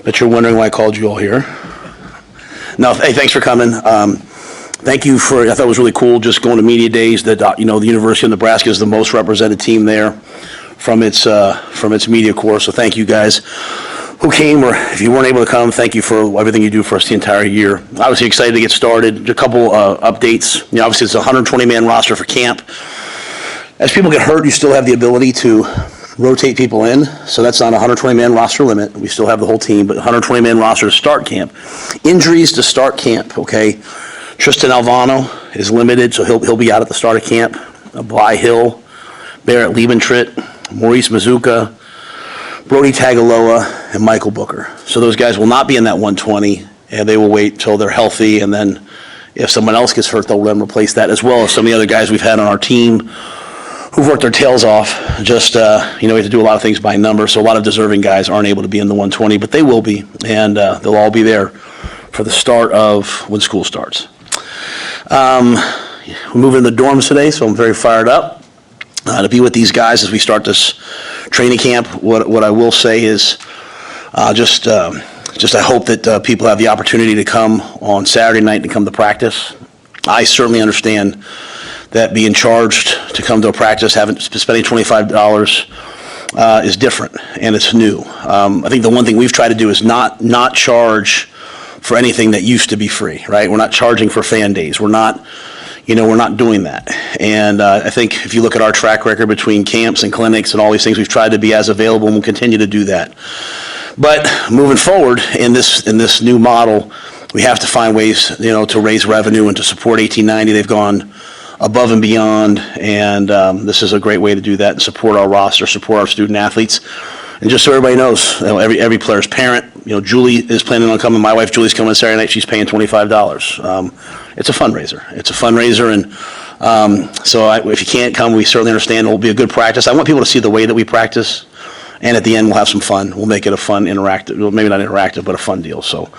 Bet you're wondering why I called you all here. No, hey, thanks for coming. Thank you for, I thought it was really cool just going to media days that, the University of Nebraska is the most represented team there from its media corps. So thank you guys who came, or if you weren't able to come, thank you for everything you do for us the entire year. Obviously excited to get started. A couple updates. Obviously it's a 120-man roster for camp. As people get hurt, you still have the ability to rotate people in, so that's not a 120-man roster limit. We still have the whole team, but 120-man roster to start camp. Injuries to start camp, okay? Tristan Alano is limited, so he'll be out at the start of camp. Bly Hill, Barrett Liebentritt, Maurice Mazuka, Brody Tagaloa, and Michael Booker. So those guys will not be in that 120, and they will wait till they're healthy, and then if someone else gets hurt, they'll then replace that, as well as some of the other guys we've had on our team who've worked their tails off. Just, we have to do a lot of things by number, so a lot of deserving guys aren't able to be in the 120, but they will be, and they'll all be there for the start of when school starts. We're moving to the dorms today, so I'm very fired up to be with these guys as we start this training camp. What I will say is just I hope that people have the opportunity to come on Saturday night to come to practice. I certainly understand that being charged to come to a practice, spending $25 is different, and it's new. I think the one thing we've tried to do is not charge for anything that used to be free, right? We're not charging for fan days. We're not doing that. And I think if you look at our track record between camps and clinics and all these things, we've tried to be as available, and we'll continue to do that. But moving forward in this new model, we have to find ways, to raise revenue and to support 1890. They've gone above and beyond, and this is a great way to do that and support our roster, support our student athletes. And just so everybody knows, every player's parent, Julie is planning on coming. My wife Julie's coming Saturday night. She's paying $25. It's a fundraiser. And so if you can't come, we certainly understand. It will be a good practice. I want people to see the way that we practice, and at the end we'll have some fun. We'll make it a fun, interactive, well, maybe not interactive, but a fun deal. So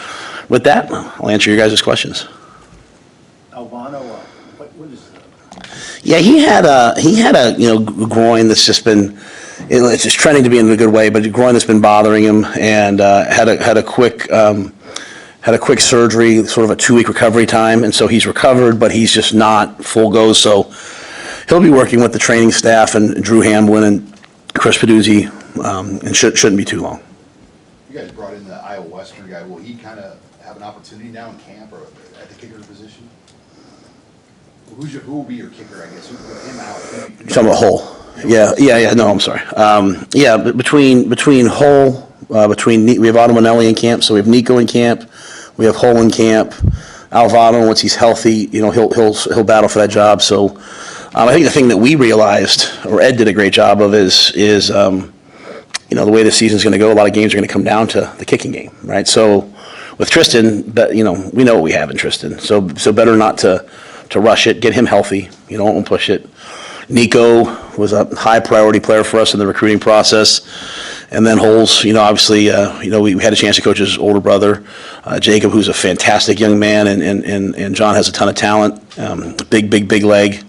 with that, I'll answer your guys' questions. Alano, what is that? Yeah, he had a groin that's just been, it's just trending to be in a good way, but a groin that's been bothering him, and had a quick surgery, sort of a 2-week recovery time, and so he's recovered, but he's just not full go. So he'll be working with the training staff and Drew Hamblin and Chris Peduzzi, and shouldn't be too long. You guys brought in the Iowa Western guy. Will he kind of have an opportunity now in camp or at the kicker position? Who will be your kicker, I guess? Who put him out? You're talking about Hull. Yeah. No, I'm sorry. Between Hull, we have Otto Manelli in camp, so we have Nico in camp. We have Hull in camp. Alvaro, once he's healthy, he'll battle for that job. So I think the thing that we realized, or Ed did a great job of, is the way the season's going to go. A lot of games are going to come down to the kicking game, right? So with Tristan, we know what we have in Tristan. So better not to rush it, get him healthy, don't push it. Nico was a high priority player for us in the recruiting process. And then Holes, obviously, we had a chance to coach his older brother, Jacob, who's a fantastic young man, and John has a ton of talent, big leg.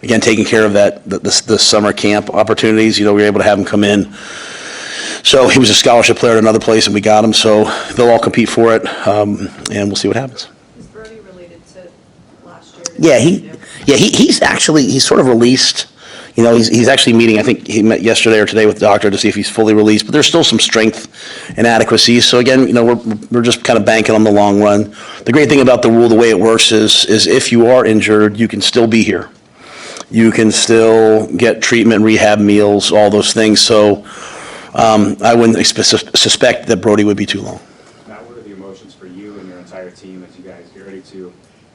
Again, taking care of the summer camp opportunities, we were able to have him come in. So he was a scholarship player at another place, and we got him. So they'll all compete for it, and we'll see what happens. Yeah, he's sort of released. He's actually meeting, I think he met yesterday or today with the doctor to see if he's fully released, but there's still some strength inadequacies. So again, we're just kind of banking on the long run. The great thing about the rule, the way it works is if you are injured, you can still be here. You can still get treatment, rehab meals, all those things. So I wouldn't suspect that Brody would be too long. Matt, what are the emotions for you and your entire team as you guys get ready to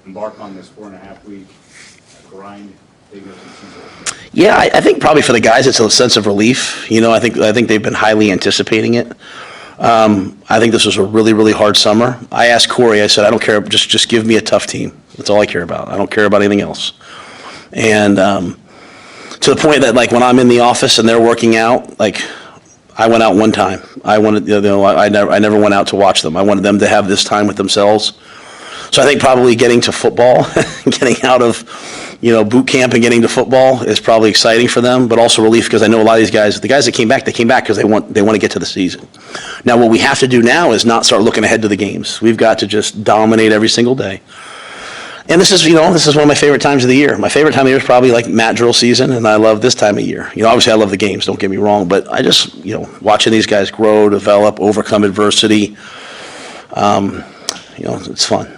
embark on this 4.5-week grind? Yeah, I think probably for the guys it's a sense of relief. I think they've been highly anticipating it. I think this was a really, really hard summer. I asked Corey, I said, I don't care, just give me a tough team. That's all I care about. I don't care about anything else. And to the point that when I'm in the office and they're working out, I went out one time. I wanted, I never went out to watch them. I wanted them to have this time with themselves. So I think probably getting to football, getting out of boot camp and getting to football is probably exciting for them, but also relief because I know a lot of these guys, the guys that came back, they came back because they want to get to the season. Now, what we have to do now is not start looking ahead to the games. We've got to just dominate every single day. And this is one of my favorite times of the year. My favorite time of the year is probably like Matt Rhule season, and I love this time of year. Obviously I love the games, don't get me wrong, but I just, watching these guys grow, develop, overcome adversity, it's fun.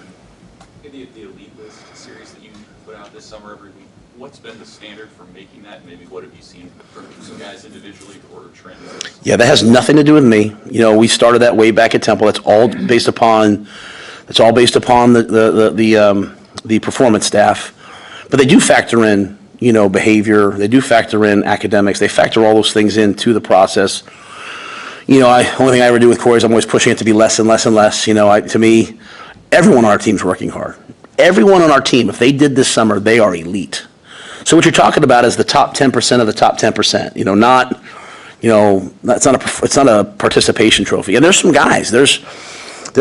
The Elite List series that you put out this summer every week, what's been the standard for making that? Maybe what have you seen from some guys individually or trends? Yeah, that has nothing to do with me. We started that way back at Temple. It's all based upon the performance staff, but they do factor in, behavior. They do factor in academics. They factor all those things into the process. Only thing I ever do with Corey is I'm always pushing it to be less and less and less. To me, everyone on our team's working hard. Everyone on our team, if they did this summer, they are elite. So what you're talking about is the top 10% of the top 10%. It's not a participation trophy. And there's some guys. There's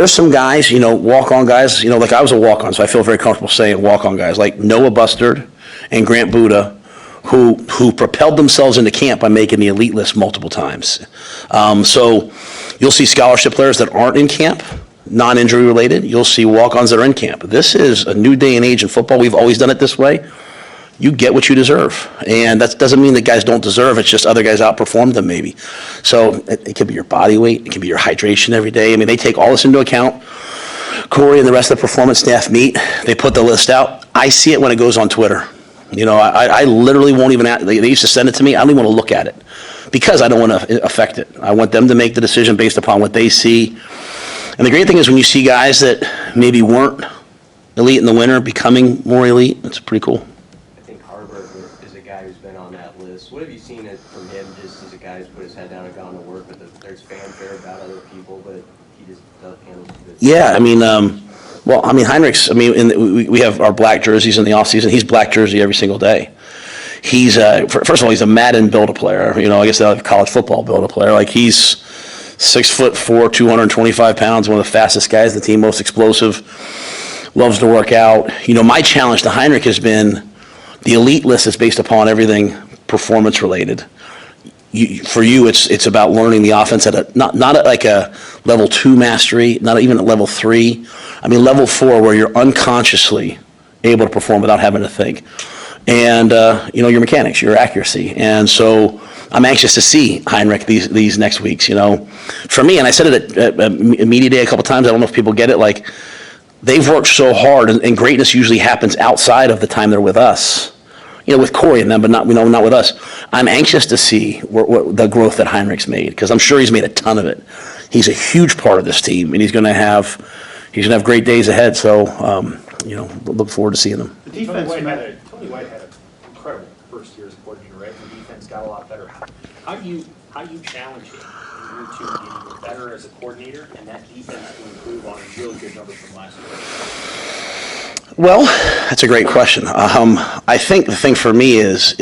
some guys, walk-on guys, like I was a walk-on, so I feel very comfortable saying walk-on guys, like Noah Bustard and Grant Buda, who propelled themselves into camp by making the elite list multiple times. So you'll see scholarship players that aren't in camp, non-injury related. You'll see walk-ons that are in camp. This is a new day and age in football. We've always done it this way. You get what you deserve. And that doesn't mean that guys don't deserve. It's just other guys outperform them maybe. So it could be your body weight. It can be your hydration every day. I mean, they take all this into account. Corey and the rest of the performance staff meet. They put the list out. I see it when it goes on Twitter. I literally won't even, they used to send it to me. I don't even want to look at it because I don't want to affect it. I want them to make the decision based upon what they see. And the great thing is when you see guys that maybe weren't elite in the winter becoming more elite, it's pretty cool. Is a guy who's been on that list. What have you seen from him just as a guy who's put his head down and gone to work with there's fanfare about other people, but he just doesn't handle it? Yeah, Hinrichs, we have our black jerseys in the offseason. He's black jersey every single day. He's, first of all, he's a Madden build-a-player. I guess they'll have college football build-a-player. Like, he's 6'4", 225 pounds, one of the fastest guys on the team, most explosive, loves to work out. My challenge to Hinrich has been the elite list is based upon everything performance related. For you, it's about learning the offense at not at like a level 2 mastery, not even at level 3. Level 4 where you're unconsciously able to perform without having to think. And your mechanics, your accuracy. And so I'm anxious to see Hinrich these next weeks. For me, and I said it at Media Day a couple times. I don't know if people get it. Like, they've worked so hard, and greatness usually happens outside of the time they're with us. With Corey and them, but not with us. I'm anxious to see what the growth that Hinrich's made, because I'm sure he's made a ton of it. He's a huge part of this team, and he's going to have great days ahead. So, look forward to seeing them. The defense, Tony White had an incredible first year as a coordinator, right? The defense got a lot better. How do you challenge him in year 2 to get better as a coordinator and that defense to improve on a really good number from last year? Well, that's a great question. I think the thing for me is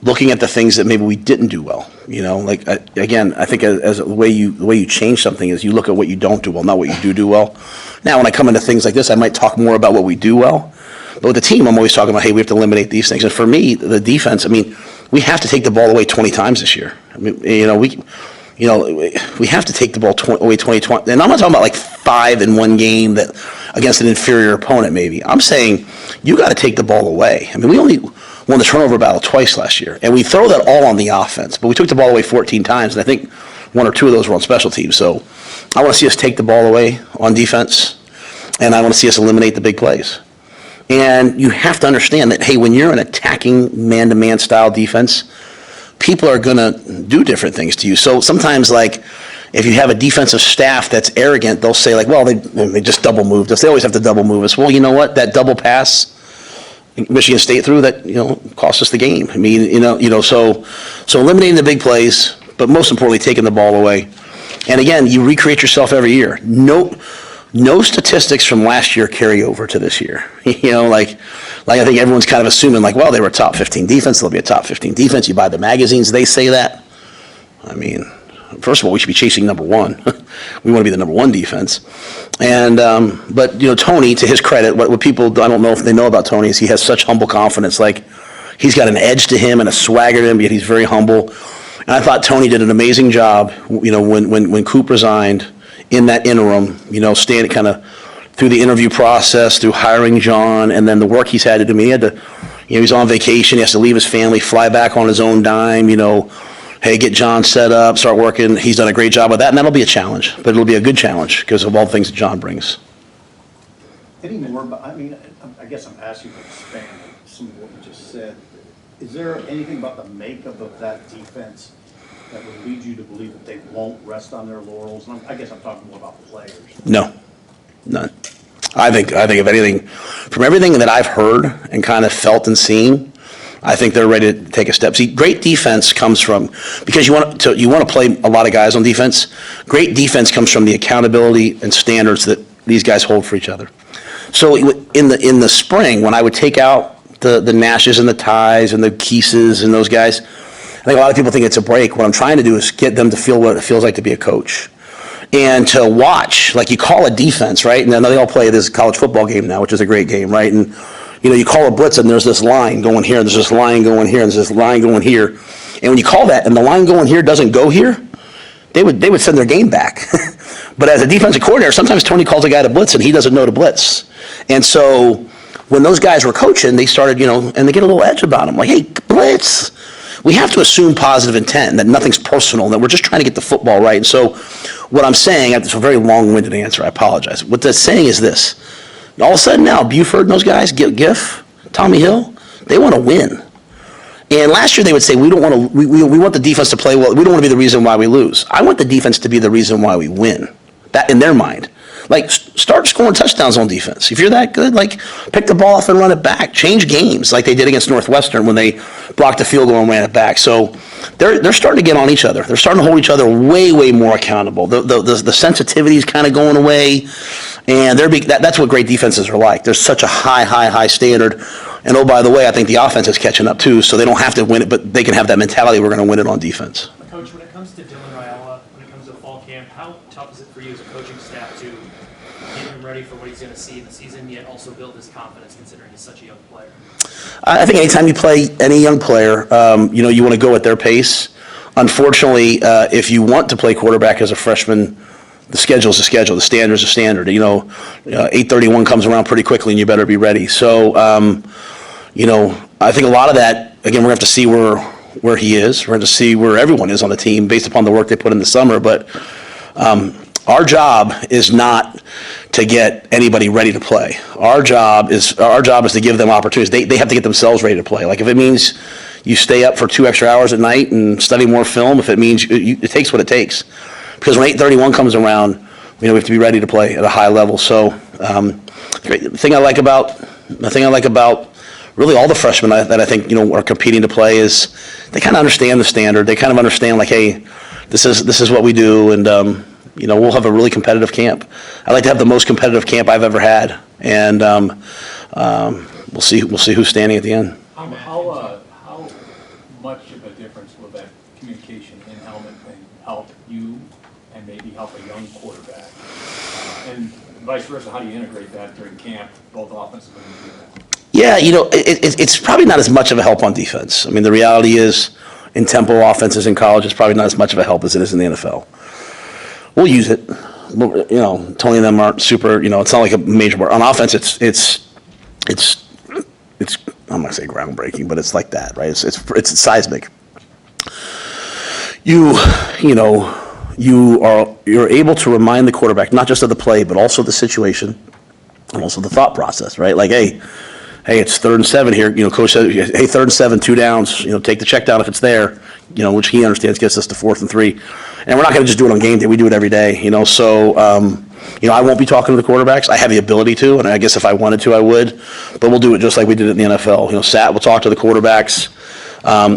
looking at the things that maybe we didn't do well. Again, I think as the way you change something is you look at what you don't do well, not what you do well. Now, when I come into things like this, I might talk more about what we do well. But with the team, I'm always talking about, hey, we have to eliminate these things. And for me, the defense, we have to take the ball away 20 times this year. We have to take the ball away 20. And I'm not talking about like 5 in one game that against an inferior opponent maybe. I'm saying you got to take the ball away. We only won the turnover battle twice last year, and we throw that all on the offense. But we took the ball away 14 times, and I think 1 or 2 of those were on special teams. So I want to see us take the ball away on defense, and I want to see us eliminate the big plays. And you have to understand that, hey, when you're an attacking man-to-man style defense, people are going to do different things to you. So sometimes, like, if you have a defensive staff that's arrogant, they'll say, like, well, they just double moved us. They always have to double move us. Well, you know what? That double pass Michigan State threw that, cost us the game. So eliminating the big plays, but most importantly, taking the ball away. And again, you recreate yourself every year. No statistics from last year carry over to this year. Like I think everyone's kind of assuming, like, well, they were a top 15 defense. They'll be a top 15 defense. You buy the magazines, they say that. first of all, we should be chasing number one. We want to be the number one defense. And, but, Tony, to his credit, what people, I don't know if they know about Tony, is he has such humble confidence. Like, he's got an edge to him and a swagger to him, yet he's very humble. And I thought Tony did an amazing job, when Coop resigned in that interim, staying kind of through the interview process, through hiring John, and then the work he's had to do. I mean, he had to, he's on vacation, he has to leave his family, fly back on his own dime, hey, get John set up, start working. He's done a great job with that, and that'll be a challenge, but it'll be a good challenge because of all the things that John brings. Any more, I guess I'm asking you to expand on some of what you just said. Is there anything about the makeup of that defense that would lead you to believe that they won't rest on their laurels? And I guess I'm talking more about players. No, none. I think if anything, from everything that I've heard and kind of felt and seen, I think they're ready to take a step. See, great defense comes from, because you want to play a lot of guys on defense. Great defense comes from the accountability and standards that these guys hold for each other. So in the spring, when I would take out the Nashes and the Ties and the Keeses and those guys, I think a lot of people think it's a break. What I'm trying to do is get them to feel what it feels like to be a coach. And to watch, like you call a defense, right? And then they all play this college football game now, which is a great game, right? And you call a blitz and there's this line going here, and there's this line going here, and there's this line going here. And when you call that and the line going here doesn't go here, they would send their game back. But as a defensive coordinator, sometimes Tony calls a guy to blitz and he doesn't know to blitz. And so when those guys were coaching, they started, and they get a little edge about them. Like, hey, blitz. We have to assume positive intent, that nothing's personal, that we're just trying to get the football right. And so what I'm saying, it's a very long-winded answer, I apologize. What they're saying is this. All of a sudden now, Buford and those guys, Giff, Tommy Hill, they want to win. And last year they would say, we want the defense to play well. We don't want to be the reason why we lose. I want the defense to be the reason why we win. That in their mind. Like, start scoring touchdowns on defense. If you're that good, like, pick the ball off and run it back. Change games like they did against Northwestern when they blocked the field goal and ran it back. So they're starting to get on each other. They're starting to hold each other way, way more accountable. The sensitivity is kind of going away, and that's what great defenses are like. There's such a high standard. And, oh, by the way, I think the offense is catching up, too, so they don't have to win it, but they can have that mentality, we're going to win it on defense. Coach, when it comes to Dylan Raiola, when it comes to fall camp, how tough is it for you as a coaching staff to get him ready for what he's going to see in the season, yet also build his confidence considering he's such a young player? I think anytime you play any young player, you want to go at their pace. Unfortunately, if you want to play quarterback as a freshman, the schedule's the schedule, the standard's the standard. 8:31 comes around pretty quickly and you better be ready. So, I think a lot of that, again, we're going to have to see where he is. We're going to see where everyone is on the team based upon the work they put in the summer. But our job is not to get anybody ready to play. Our job is to give them opportunities. They have to get themselves ready to play. Like if it means you stay up for 2 extra hours at night and study more film, if it means it takes what it takes. Because when 8:31 comes around, we have to be ready to play at a high level. So the thing I like about really all the freshmen that I think are competing to play is they kind of understand the standard. They kind of understand like, hey, this is what we do, and we'll have a really competitive camp. I like to have the most competitive camp I've ever had, and we'll see who's standing at the end. How much of a difference will that communication in helmet thing help you and maybe help a young quarterback? And vice versa, how do you integrate that during camp, both offensively and defensively? Yeah, it's probably not as much of a help on defense. I mean, the reality is, in tempo offenses in college, it's probably not as much of a help as it is in the NFL. We'll use it. Tony and them aren't super. It's not like a major part. On offense, it's I'm not gonna say groundbreaking, but it's like that, right? It's seismic. You're able to remind the quarterback not just of the play, but also the situation, and also the thought process, right? Like, hey, it's 3rd and 7 here. Coach said, hey, 3rd and 7, 2 downs. Take the check down if it's there. Which he understands gets us to 4th and 3. And we're not going to just do it on game day. We do it every day. So I won't be talking to the quarterbacks. I have the ability to, and I guess if I wanted to, I would. But we'll do it just like we did it in the NFL. Sat will talk to the quarterbacks.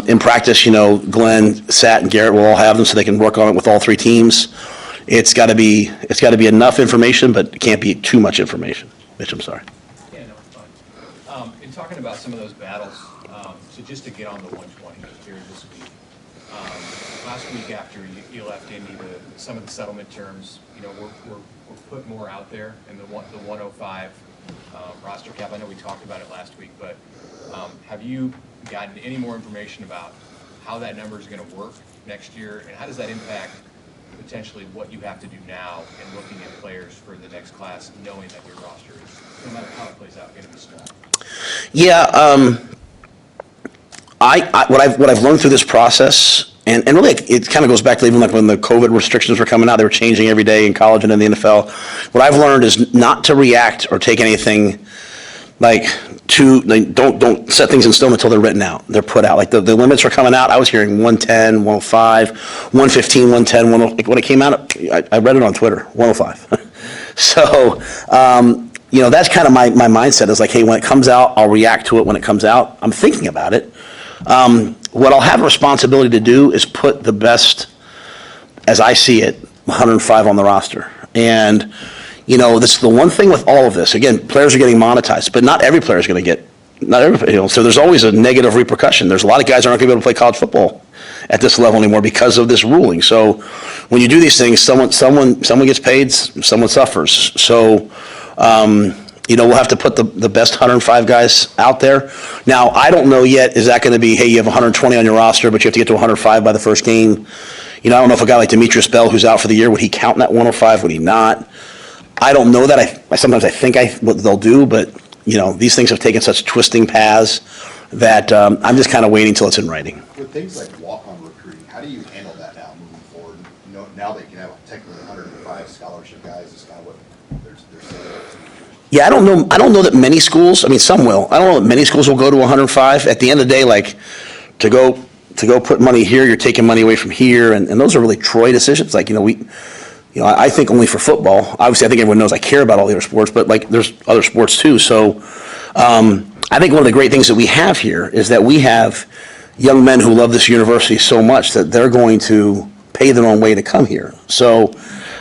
In practice, Glenn, Sat, and Garrett will all have them so they can work on it with all 3 teams. It's got to be enough information, but it can't be too much information. Mitch, I'm sorry. Yeah, no, it's fine. In talking about some of those battles, so just to get on the 120 here this week, last week after you left Indy, some of the settlement terms, we're put more out there in the 105 roster cap. I know we talked about it last week, but have you gotten any more information about how that number is going to work next year, and how does that impact potentially what you have to do now in looking at players for the next class, knowing that your roster is, no matter how it plays out, going to be small? Yeah, what I've learned through this process, and really it kind of goes back to even like when the COVID restrictions were coming out, they were changing every day in college and in the NFL. What I've learned is not to react or take anything don't set things in stone until they're written out. They're put out. Like the limits were coming out. I was hearing 110, 105, 115, 110, 105. Like when it came out, I read it on Twitter, 105. So, that's kind of my mindset is like, hey, when it comes out, I'll react to it when it comes out. I'm thinking about it. What I'll have a responsibility to do is put the best, as I see it, 105 on the roster. And this is the one thing with all of this. Again, players are getting monetized, but not every player is going to get, so there's always a negative repercussion. There's a lot of guys that aren't going to be able to play college football at this level anymore because of this ruling. So when you do these things, someone gets paid, someone suffers. So, we'll have to put the best 105 guys out there. Now, I don't know yet, is that going to be, hey, you have 120 on your roster, but you have to get to 105 by the first game? I don't know if a guy like Demetrius Bell, who's out for the year, would he count in that 105? Would he not? I don't know that. Sometimes I think what they'll do, but these things have taken such twisting paths that I'm just kind of waiting until it's in writing. With things like walk-on recruiting, how do you handle that now moving forward? Now that you can have technically 105 scholarship guys is kind of what they're saying. Yeah, I don't know that many schools. I mean, some will. I don't know that many schools will go to 105. At the end of the day, like to go put money here, you're taking money away from here, and those are really Troy decisions. Like I think only for football. Obviously, I think everyone knows I care about all the other sports, but there's other sports too. So I think one of the great things that we have here is that we have young men who love this university so much that they're going to pay their own way to come here. So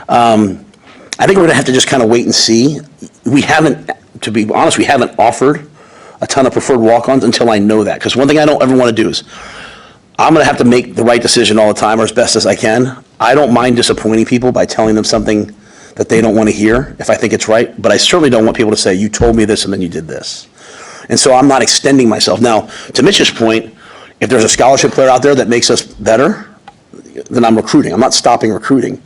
I think we're going to have to just kind of wait and see. We haven't, to be honest, we haven't offered a ton of preferred walk-ons until I know that. Because one thing I don't ever want to do is I'm going to have to make the right decision all the time or as best as I can. I don't mind disappointing people by telling them something that they don't want to hear if I think it's right, but I certainly don't want people to say, you told me this and then you did this. And so I'm not extending myself. Now, to Mitch's point, if there's a scholarship player out there that makes us better, then I'm recruiting. I'm not stopping recruiting.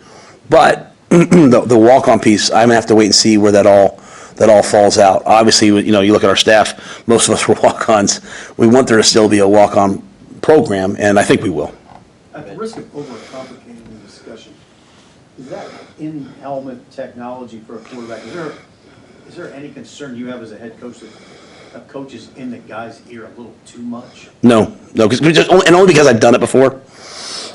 But the walk-on piece, I'm going to have to wait and see where that all falls out. Obviously, you look at our staff, most of us were walk-ons. We want there to still be a walk-on program, and I think we will. At the risk of overcomplicating the discussion, is that in-helmet technology for a quarterback, is there any concern you have as a head coach that a coach is in the guy's ear a little too much? No, only because I've done it before.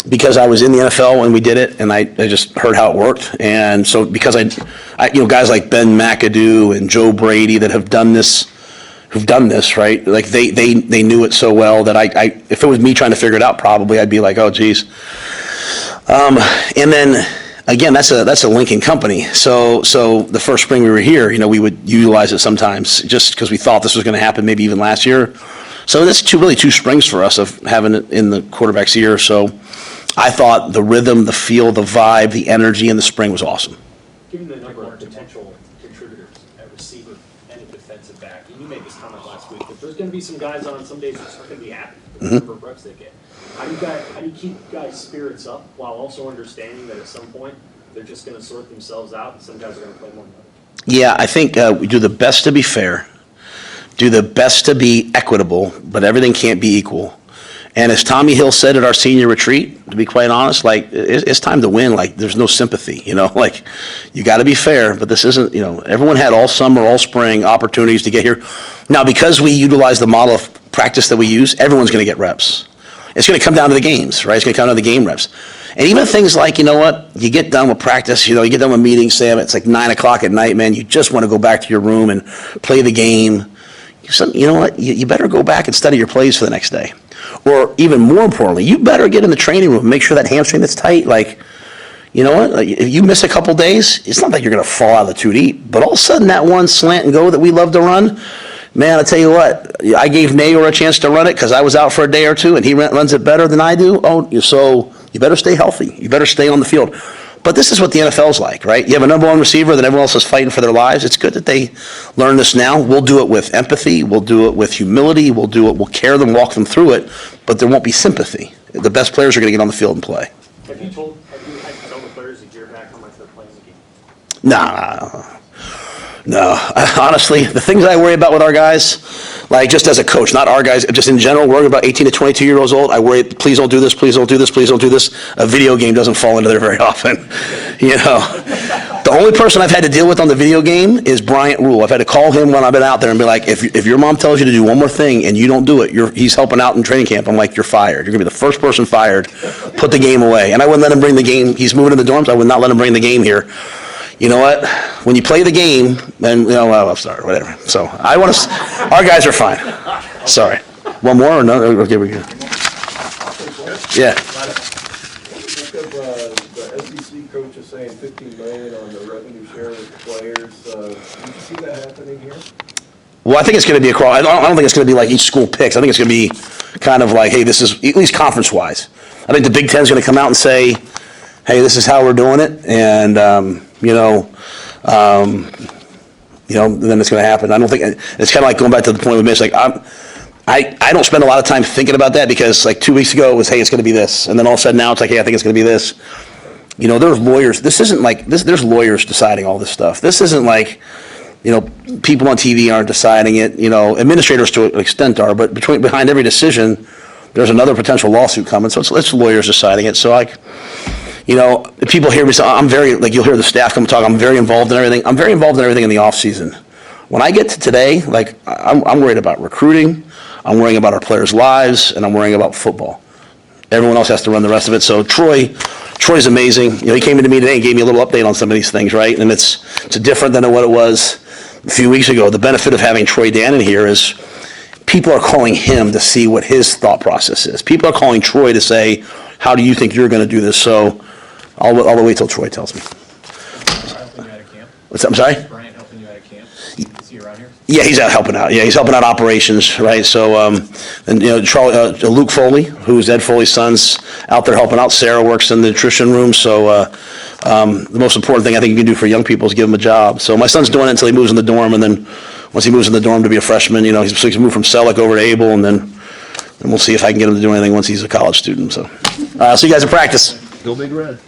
Because I was in the NFL when we did it, and I just heard how it worked, and so because I guys like Ben McAdoo and Joe Brady that have done this, right? Like they knew it so well that I if it was me trying to figure it out, probably I'd be like, oh geez. And then again, that's a Lincoln company. So the first spring we were here, we would utilize it sometimes just because we thought this was going to happen, maybe even last year. So that's two springs for us of having it in the quarterback's ear. So I thought the rhythm, the feel, the vibe, the energy in the spring was awesome. Given the number of potential contributors at receiver and a defensive back, and you made this comment last week, that there's going to be some guys on some days that aren't going to be happy with the number of reps they get. How do you keep guys' spirits up while also understanding that at some point they're just going to sort themselves out and some guys are going to play more than others? Yeah, I think we do the best to be fair, do the best to be equitable, but everything can't be equal. And as Tommy Hill said at our senior retreat, to be quite honest, it's time to win. There's no sympathy, you got to be fair, but this isn't, everyone had all summer, all spring opportunities to get here. Now, because we utilize the model of practice that we use, everyone's going to get reps. It's going to come down to the games, right? It's going to come down to the game reps. And even things like, you get done with practice, you get done with meetings, say it's like 9 o'clock at night, man, you just want to go back to your room and play the game. You know what? You better go back and study your plays for the next day. Or even more importantly, you better get in the training room and make sure that hamstring that's tight. You know what? If you miss a couple days, it's not like you're going to fall out of the two deep. But all of a sudden, that one slant and go that we love to run, man, I tell you what, I gave Nayor a chance to run it because I was out for a day or two, and he runs it better than I do. Oh, so You better stay healthy. You better stay on the field. But this is what the NFL's like, right? You have a number one receiver that everyone else is fighting for their lives. It's good that they learn this now. We'll do it with empathy. We'll do it with humility. We'll care them, walk them through it, but there won't be sympathy. The best players are going to get on the field and play. Have you had to tell the players a year back how much they're playing the game? No. Honestly, the things I worry about with our guys, like just as a coach, not our guys, just in general, worrying about 18 to 22 years old, I worry, please don't do this, please don't do this, please don't do this. A video game doesn't fall into there very often, you know. The only person I've had to deal with on the video game is Brian Rhule. I've had to call him when I've been out there and be like, if your mom tells you to do one more thing and you don't do it, he's helping out in training camp. I'm like, you're fired. You're going to be the first person fired. Put the game away. And I wouldn't let him bring the game. He's moving to the dorms. I would not let him bring the game here. You know what? When you play the game, then, well, I'm sorry, whatever. So our guys are fine. Sorry. One more or no? Okay, we're good. Yeah. The SEC coach is saying $15 million on the revenue share with the players. Do you see that happening here? Well, I think it's going to be across. I don't think it's going to be like each school picks. I think it's going to be kind of like, hey, this is at least conference-wise. I think the Big Ten is going to come out and say, hey, this is how we're doing it, and then it's going to happen. I don't think it's kind of like going back to the point we made. Like I don't spend a lot of time thinking about that because like 2 weeks ago it was, hey, it's going to be this, and then all of a sudden now it's like, hey, I think it's going to be this. There's lawyers. This isn't like this. There's lawyers deciding all this stuff. This isn't like, people on TV aren't deciding it. Administrators to an extent are, but behind every decision, there's another potential lawsuit coming. So it's lawyers deciding it. So people hear me say, I'm very, like you'll hear the staff come talk, I'm very involved in everything. I'm very involved in everything in the off season. When I get to today, like I'm worried about recruiting, I'm worrying about our players' lives, and I'm worrying about football. Everyone else has to run the rest of it. So Troy's amazing. He came into me today and gave me a little update on some of these things, right? And it's different than what it was a few weeks ago. The benefit of having Troy Dan in here is people are calling him to see what his thought process is. People are calling Troy to say, how do you think you're going to do this? So I'll wait till Troy tells me. Helping you out of camp? What's that? I'm sorry? Brian helping you out of camp? Is he around here? Yeah, he's out helping out. Yeah, he's helping out operations, right? So, Luke Foley, who's Ed Foley's son's out there helping out. Sarah works in the nutrition room. So, the most important thing I think you can do for young people is give them a job. So my son's doing it until he moves in the dorm, and then once he moves in the dorm to be a freshman, he's moved from Selleck over to Able, and then we'll see if I can get him to do anything once he's a college student. So, I'll see you guys in practice. Go Big Red.